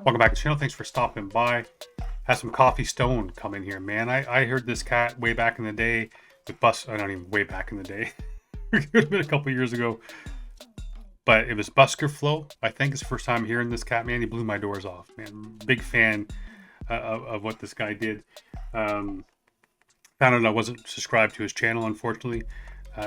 Welcome back to the channel. Thanks for stopping by. Had some Coffee Stone come in here, man. I heard this cat way back in the day with I don't even way back in the day. It would have been a couple years ago. But it was Busker Flow. I think it's the first time hearing this cat, man. He blew my doors off, man. Big fan of what this guy did. Found out I wasn't subscribed to his channel, unfortunately.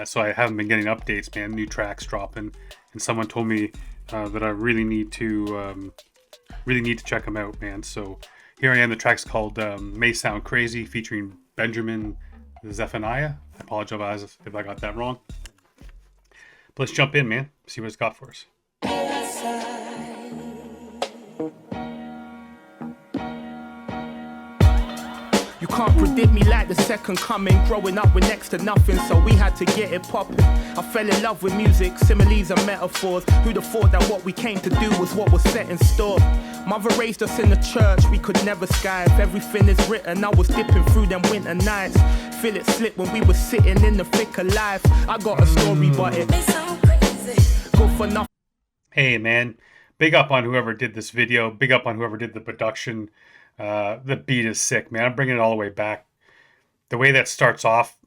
So I haven't been getting updates, man. New tracks dropping. And someone told me that I really need to check him out, man. So here I am. The track's called May Sound Crazy, featuring Benjamin Zephaniah. I apologize if I got that wrong. But let's jump in, man. See what it's got for us. You can't predict me like the second coming. Growing up with next to nothing, so we had to get it popping. I fell in love with music, similes and metaphors. Who'd have thought that what we came to do was what was set in store? Mother raised us in the church, we could never Skype. Everything is written, I was dipping through them winter nights. Feel it slip when we were sitting in the thick of life. I got a story, but it may sound crazy. Good for nothing. Hey, man. Big up on whoever did this video. Big up on whoever did the production. The beat is sick, man. I'm bringing it all the way back. The way that starts off,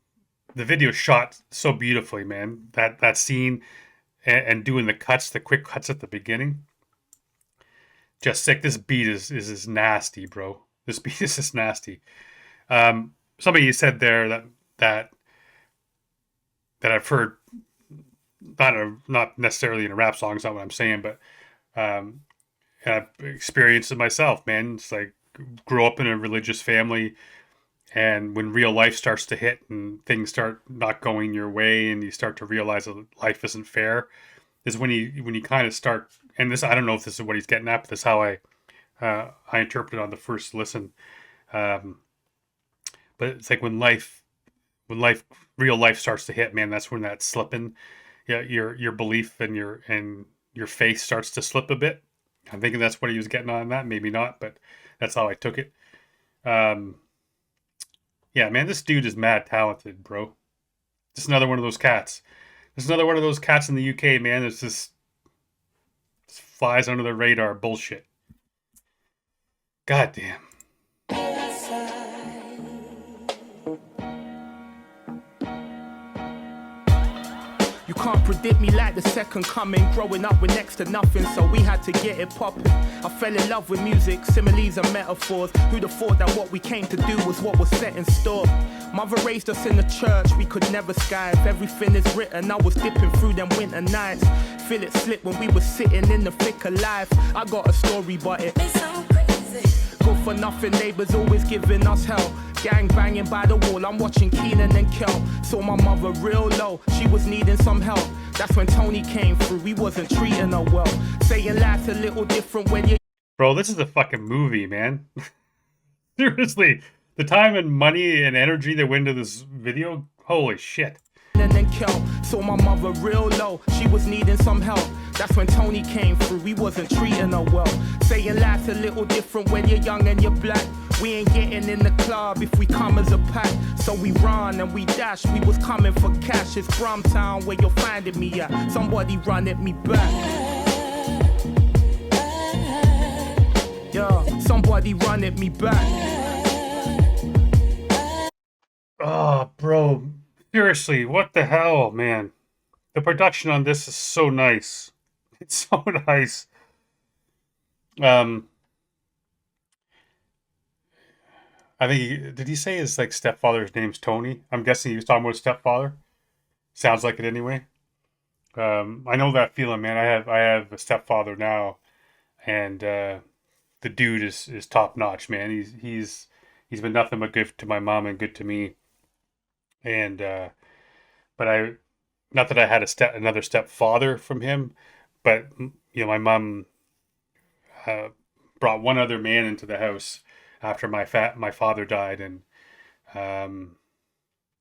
the video shot so beautifully, man. That scene and doing the cuts, the quick cuts at the beginning. Just sick. This beat is nasty, bro. This beat is just nasty. Somebody said there that I've heard, not necessarily in a rap song, it's not what I'm saying, but I've experienced it myself, man. It's like, grew up in a religious family, and when real life starts to hit and things start not going your way and you start to realize that life isn't fair, is when you kind of start. And this, I don't know if this is what he's getting at, but this is how I interpret it on the first listen. But it's like when real life starts to hit, man, that's when that slipping, yeah, your belief and your faith starts to slip a bit. I'm thinking that's what he was getting on that. Maybe not, but that's how I took it. Yeah, man, this dude is mad talented, bro. Just another one of those cats. Just another one of those cats in the UK, man. It's just flies under the radar bullshit. God damn. You can't predict me like the second coming. Growing up with next to nothing, so we had to get it popping. I fell in love with music, similes and metaphors. Who'd have thought that what we came to do was what was set in store? Mother raised us in the church, we could never Skype. Everything is written, I was dipping through them winter nights. Feel it slip when we were sitting in the thick of life. I got a story, but it may sound crazy. Good for nothing, neighbours always giving us hell. Gang banging by the wall, I'm watching Keenan and Kel. Saw my mother real low, she was needing some help. That's when Tony came through, we wasn't treating her well. Saying life's a little different when you... Bro, this is a fucking movie, man. Seriously, the time and money and energy that went into this video, holy shit. And then Kel saw my mother real low, she was needing some help. That's when Tony came through, we wasn't treating her well. Saying life's a little different when you're young and you're black. We ain't getting in the club if we come as a pack. So we run and we dash, we was coming for cash. It's Brumtown where you're finding me at. Somebody run at me back. Yeah, somebody run at me back. Oh, bro. Seriously, what the hell, man? The production on this is so nice. It's so nice. I think did he say his like stepfather's name's Tony? I'm guessing he was talking about his stepfather. Sounds like it anyway. I know that feeling, man. I have a stepfather now, and the dude is top notch, man. He's been nothing but good to my mom and good to me. And but not that I had another stepfather from him, but you know, my mom brought one other man into the house after my father died, and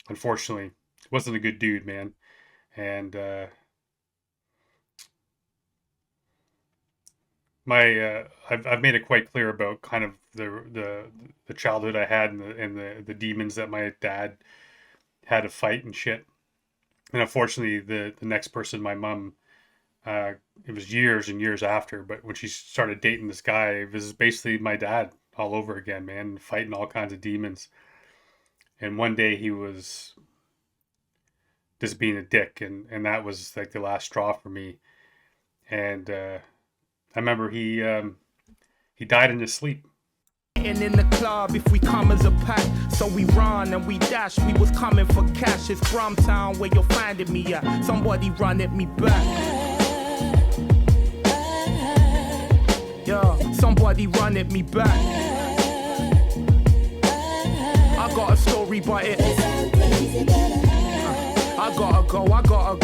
unfortunately, wasn't a good dude, man. And I've made it quite clear about kind of the childhood I had and the demons that my dad had to fight and shit. And unfortunately, the next person my mom It was years and years after, but when she started dating this guy, it was basically my dad all over again, man, fighting all kinds of demons. And one day he was just being a dick, and that was like the last straw for me. And I remember he died in his sleep. And in the club, if we come as a pack, so we run and we dash. We was coming for cash. It's Brumtown where you're finding me at. Somebody run at me back. Yeah, somebody run at me back. I got a story, but it. I gotta go, I gotta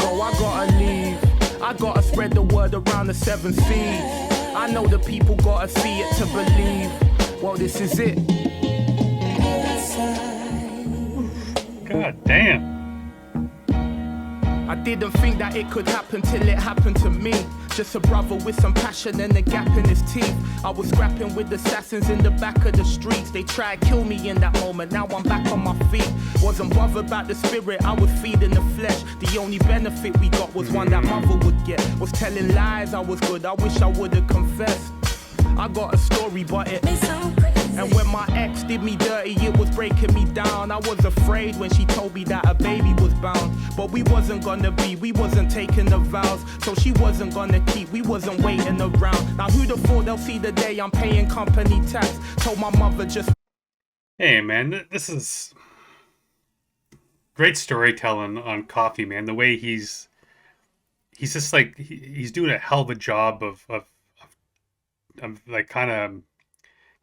leave. I gotta spread the word around the 7 seas. I know the people gotta see it to believe. Well, this is it. God damn. I didn't think that it could happen till it happened to me. Just a brother with some passion and a gap in his teeth. I was scrapping with assassins in the back of the streets. They tried to kill me in that moment, now I'm back on my feet. Wasn't bothered about the spirit, I was feeding the flesh. The only benefit we got was one that mother would get. Was telling lies I was good, I wish I would've confessed. I got a story, but it. And when my ex did me dirty, it was breaking me down. I was afraid when she told me that a baby was bound. But we wasn't gonna be, we wasn't taking the vows. So she wasn't gonna keep, we wasn't waiting around. Now who'd have thought they'll see the day I'm paying company tax? Told my mother just... Hey, man, this is great storytelling on Kofi, man. The way he's just like, he's doing a hell of a job of like kind of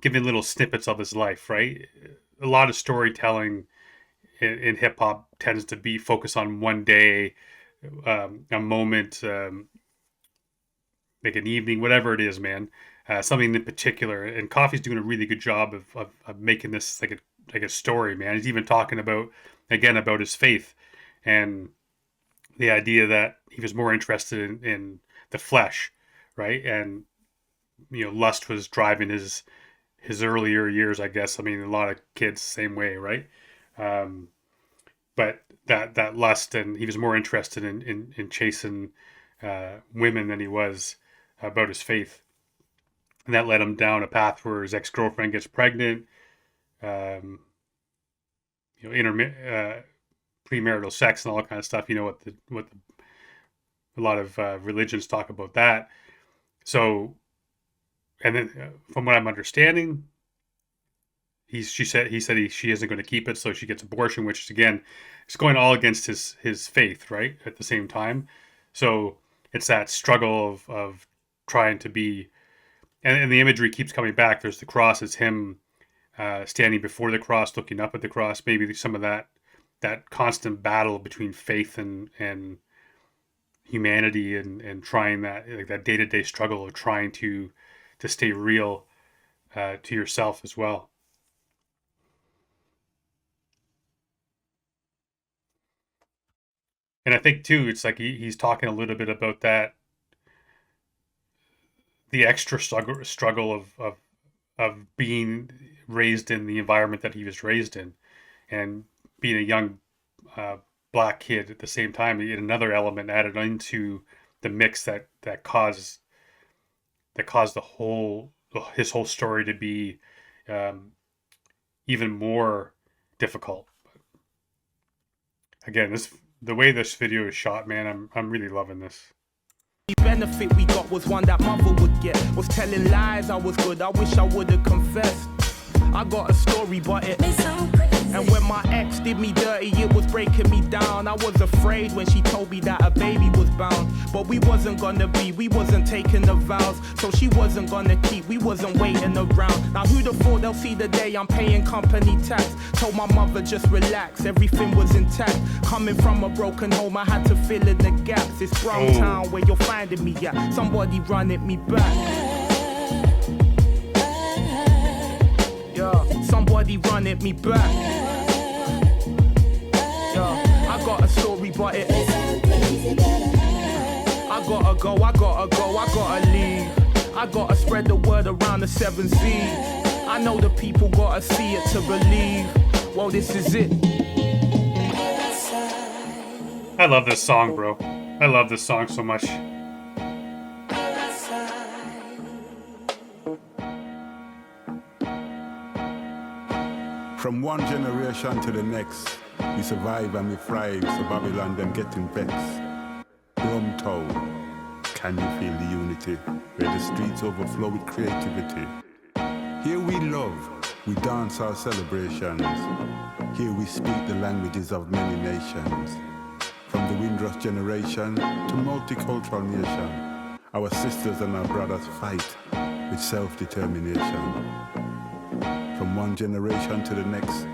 giving little snippets of his life, right? A lot of storytelling in hip hop tends to be focused on one day, a moment, like an evening, whatever it is, man. Something in particular. And Kofi's doing a really good job of making this like a story, man. He's even talking about his faith and the idea that he was more interested in the flesh, right? And lust was driving his earlier years, I guess. I mean, a lot of kids same way, right? But that lust, and he was more interested in chasing women than he was about his faith, and that led him down a path where his ex-girlfriend gets pregnant. Premarital sex and all that kind of stuff. A lot of religions talk about that. So. And then, from what I'm understanding, she said she isn't going to keep it, so she gets abortion, which is again, it's going all against his faith, right? At the same time, so it's that struggle of trying to be, and the imagery keeps coming back. There's the cross. It's him standing before the cross, looking up at the cross. Maybe some of that constant battle between faith and humanity, and trying that day-to-day struggle of trying to stay real to yourself as well. And I think too, it's like he's talking a little bit about that, the extra struggle of being raised in the environment that he was raised in, and being a young black kid at the same time. Yet another element added into the mix that caused his whole story to be even more difficult. Again, the way this video is shot, man, I'm really loving this. The benefit we got was one that mother would get. Was telling lies I was good, I wish I would have confessed. I got a story, but it. And when my ex did me dirty, it was breaking me down. I was afraid when she told me that a baby was bound. But we wasn't gonna be, we wasn't taking the vows. So she wasn't gonna keep, we wasn't waiting around. Now who'd have thought they'll see the day I'm paying company tax? Told my mother just relax, everything was intact. Coming from a broken home, I had to fill in the gaps. It's Brumtown where you're finding me at. Somebody run at me back. Somebody run at me back. Yeah, I got a story, but it. I gotta go, I gotta leave. I gotta spread the word around the 7 seas. I know the people gotta see it to believe. Well, this is it. I love this song, bro. I love this song so much. From one generation to the next, we survive and we thrive, so Babylon them getting vexed. Town, can you feel the unity, where the streets overflow with creativity? Here we love, we dance our celebrations. Here we speak the languages of many nations. From the Windrush generation to multicultural nation, our sisters and our brothers fight with self-determination. From one generation to the next,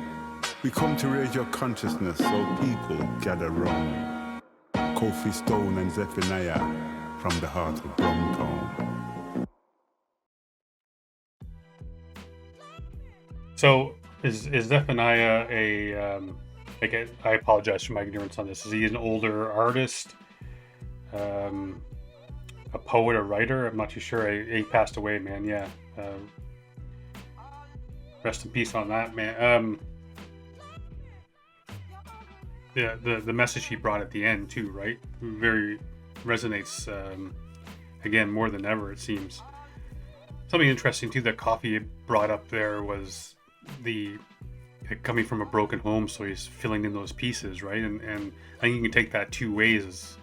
we come to raise your consciousness so people gather round. Kofi, Stone and Zephaniah from the heart of Bromtown. So is Zephaniah again, I apologize for my ignorance on this. Is he an older artist? A poet or writer? I'm not too sure. He passed away, man. Yeah. Rest in peace on that, man. Yeah, the message he brought at the end too, right? Very resonates again more than ever, it seems. Something interesting too that Kofi brought up there was the coming from a broken home, so he's filling in those pieces, right? And I think you can take that two ways.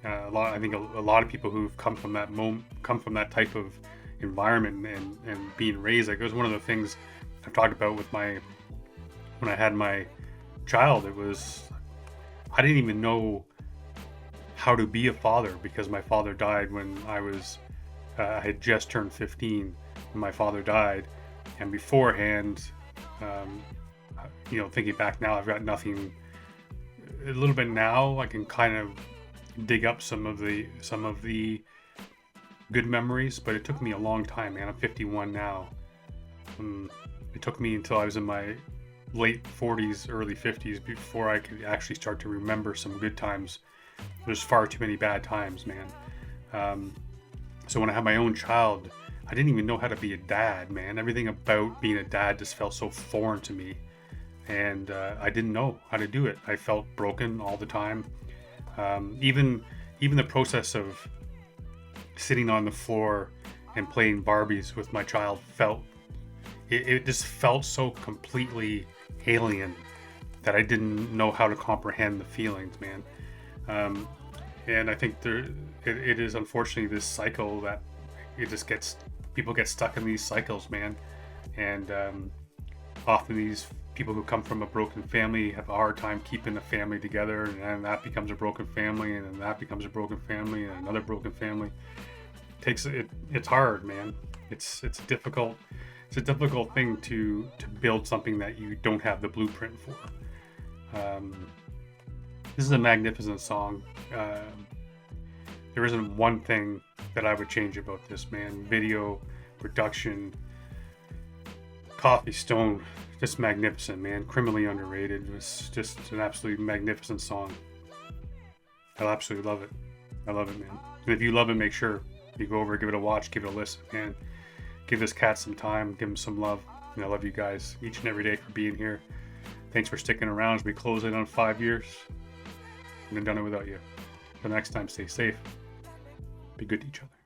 I think a lot of people who've come from that type of environment and being raised. Like, it was one of the things I've talked about with when I had my child. It was, I didn't even know how to be a father because my father died when I had just turned 15 when my father died. And beforehand, thinking back now, I've got nothing. A little bit now, I can kind of dig up some of the good memories, but it took me a long time, man. I'm 51 now. It took me until I was in my late 40s, early 50s before I could actually start to remember some good times. There's far too many bad times, man. So when I had my own child, I didn't even know how to be a dad, man. Everything about being a dad just felt so foreign to me. And I didn't know how to do it. I felt broken all the time. Even the process of sitting on the floor and playing Barbies with my child it just felt so completely alien that I didn't know how to comprehend the feelings, man. And I think it is unfortunately this cycle that people get stuck in these cycles, man. And often these people who come from a broken family have a hard time keeping a family together, and then that becomes a broken family, and then that becomes a broken family, and another broken family. It's hard, man. It's a difficult thing to build something that you don't have the blueprint for. This is a magnificent song. There isn't one thing that I would change about this, man. Video, production, Kofi, Stone, just magnificent, man. Criminally underrated. It was just an absolutely magnificent song. I absolutely love it. I love it, man. And if you love it, make sure you go over, give it a watch, give it a listen, man. Give this cat some time, give him some love. And I love you guys each and every day for being here. Thanks for sticking around as we close in on 5 years. I've been done it without you. Until next time, stay safe. Be good to each other.